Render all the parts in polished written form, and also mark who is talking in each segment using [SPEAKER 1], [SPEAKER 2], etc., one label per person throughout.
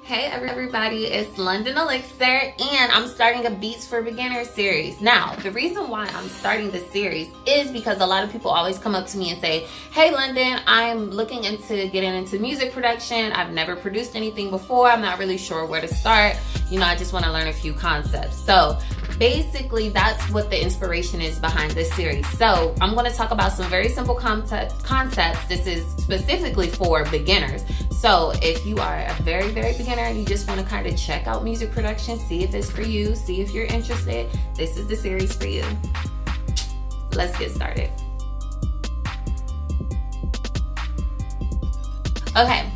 [SPEAKER 1] Hey everybody, it's London Elixir, and I'm starting a Beats for Beginners series. Now, the reason why I'm starting this series is because a lot of people always come up to me and say, hey London, I'm looking into getting into music production. I've never produced anything before. I'm not really sure where to start. I just want to learn a few concepts. So basically, that's what the inspiration is behind this series. So I'm going to talk about some very simple concepts. This is specifically for beginners. So if you are a very beginner and you just want to kind of check out music production, see if it's for you, see if you're interested, this is the series for you. Let's get started. Okay,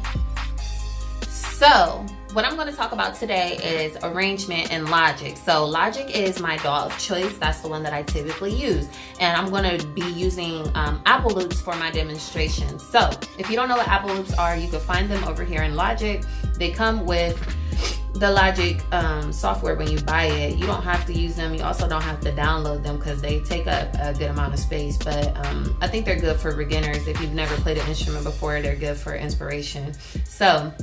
[SPEAKER 1] so what I'm going to talk about today is arrangement and Logic. So Logic is my DAW of choice. That's the one that I typically use. And I'm going to be using Apple loops for my demonstration. So if you don't know what Apple loops are, you can find them over here in Logic. They come with the Logic software when you buy it. You don't have to use them. You also don't have to download them because they take up a good amount of space. But I think they're good for beginners. If you've never played an instrument before, they're good for inspiration. So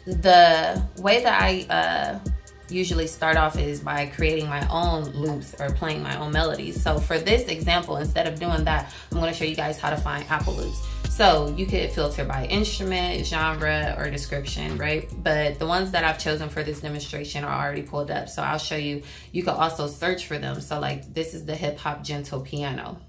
[SPEAKER 1] the way that I usually start off is by creating my own loops or playing my own melodies. So for this example, instead of doing that, I'm going to show you guys how to find Apple loops. So you could filter by instrument, genre, or description, right? But the ones that I've chosen for this demonstration are already pulled up. So I'll show you. You can also search for them. So like this is the hip hop gentle piano.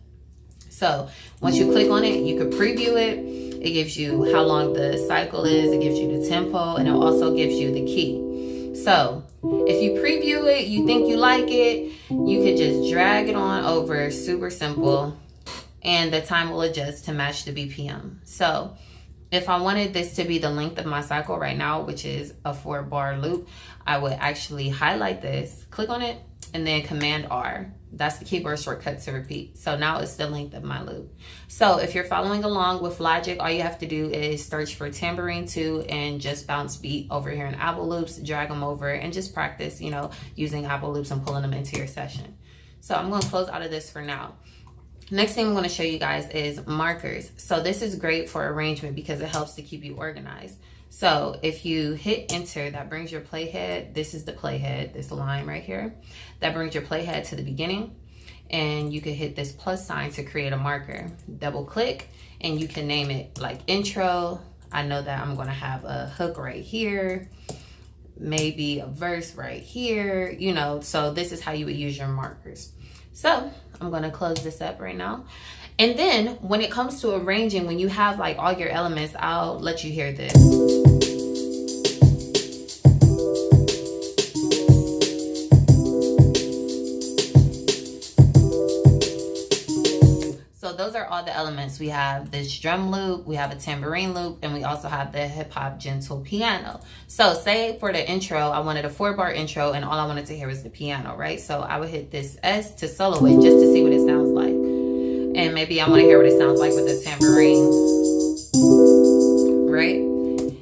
[SPEAKER 1] So once you click on it, you can preview it. It gives you how long the cycle is. It gives you the tempo, and it also gives you the key. So if you preview it, you think you like it, you could just drag it on over, super simple, and the time will adjust to match the BPM. So if I wanted this to be the length of my cycle right now, which is a 4-bar loop, I would actually highlight this, click on it, and then Command R. That's the keyboard shortcut to repeat. So now it's the length of my loop. So if you're following along with Logic, all you have to do is search for tambourine 2 and just bounce beat over here in Apple loops, drag them over, and just practice, using Apple loops and pulling them into your session. So I'm going to close out of this for now. Next thing I'm going to show you guys is markers. So this is great for arrangement because it helps to keep you organized. So if you hit enter, that brings your playhead. This is the playhead, this line right here. That brings your playhead to the beginning. And you can hit this plus sign to create a marker. Double click and you can name it like intro. I know that I'm going to have a hook right here, maybe a verse right here, so this is how you would use your markers. So I'm going to close this up right now. And then when it comes to arranging, when you have like all your elements, I'll let you hear this. So those are all the elements. We have this drum loop, we have a tambourine loop, and we also have the hip hop gentle piano. So say for the intro, I wanted a 4-bar intro and all I wanted to hear was the piano, right? So I would hit this S to solo it just to see what it sounds like. And maybe I want to hear what it sounds like with the tambourine, right?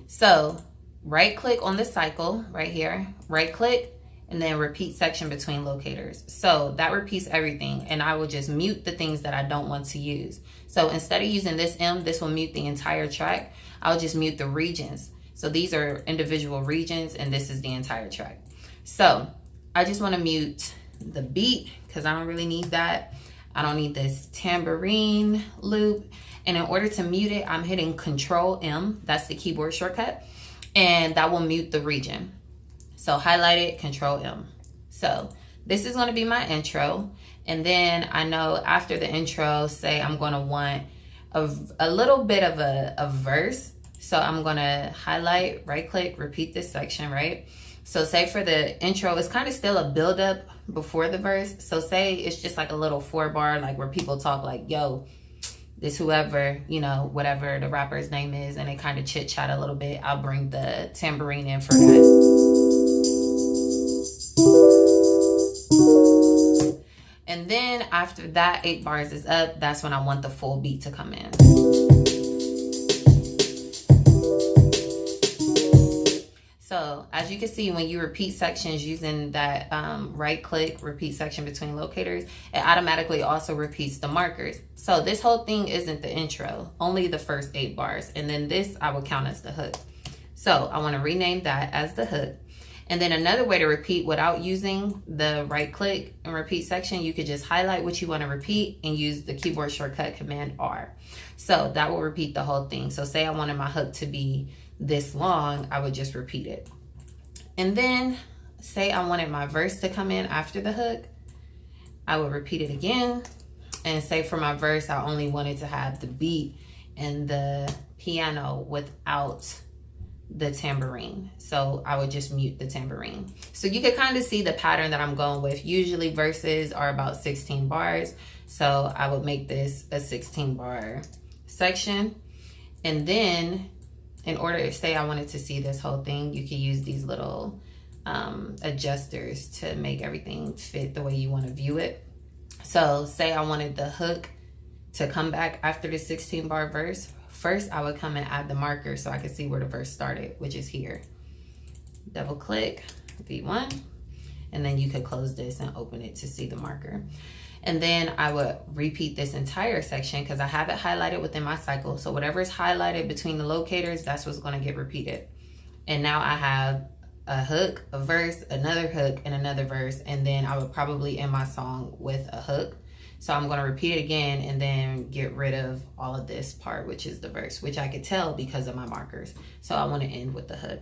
[SPEAKER 1] So right click on the cycle right here, right click, and then repeat section between locators. So that repeats everything, and I will just mute the things that I don't want to use. So instead of using this M, this will mute the entire track. I'll just mute the regions. So these are individual regions, and this is the entire track. So I just want to mute the beat because I don't really need that. I don't need this tambourine loop. And in order to mute it, I'm hitting Control M. That's the keyboard shortcut. And that will mute the region. So highlight it, Control M. So this is going to be my intro. And then I know after the intro, say I'm going to want a little bit of a verse. So I'm going to highlight, right click, repeat this section, right? So say for the intro, it's kind of still a build up before the verse. So say it's just like a little 4-bar, like where people talk like, yo, this whoever, whatever the rapper's name is, and they kind of chit chat a little bit. I'll bring the tambourine in for that. And then after that 8 bars is up, that's when I want the full beat to come in. So as you can see, when you repeat sections using that right click repeat section between locators, it automatically also repeats the markers. So this whole thing isn't the intro, only the first 8 bars. And then this I will count as the hook. So I want to rename that as the hook. And then another way to repeat without using the right click and repeat section, you could just highlight what you want to repeat and use the keyboard shortcut Command R. So that will repeat the whole thing. So say I wanted my hook to be this long, I would just repeat it. And then say I wanted my verse to come in after the hook, I would repeat it again. And say for my verse, I only wanted to have the beat and the piano without the tambourine. So I would just mute the tambourine. So you can kind of see the pattern that I'm going with. Usually verses are about 16 bars. So I would make this a 16 bar section. And then in order to say I wanted to see this whole thing, you can use these little adjusters to make everything fit the way you want to view it. So say I wanted the hook to come back after the 16 bar verse. First, I would come and add the marker so I could see where the verse started, which is here. Double click V1, and then you could close this and open it to see the marker. And then I would repeat this entire section because I have it highlighted within my cycle. So whatever is highlighted between the locators, that's what's going to get repeated. And now I have a hook, a verse, another hook, and another verse. And then I would probably end my song with a hook. So I'm going to repeat it again and then get rid of all of this part, which is the verse, which I could tell because of my markers. So I want to end with the hook.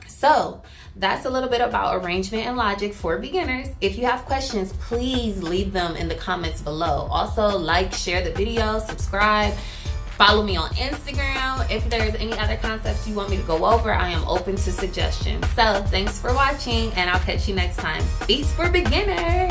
[SPEAKER 1] So that's a little bit about arrangement and logic for beginners. If you have questions, please leave them in the comments below. Also, like, share the video, subscribe, follow me on Instagram. If there's any other concepts you want me to go over, I am open to suggestions. So thanks for watching, and I'll catch you next time. Beats for beginners.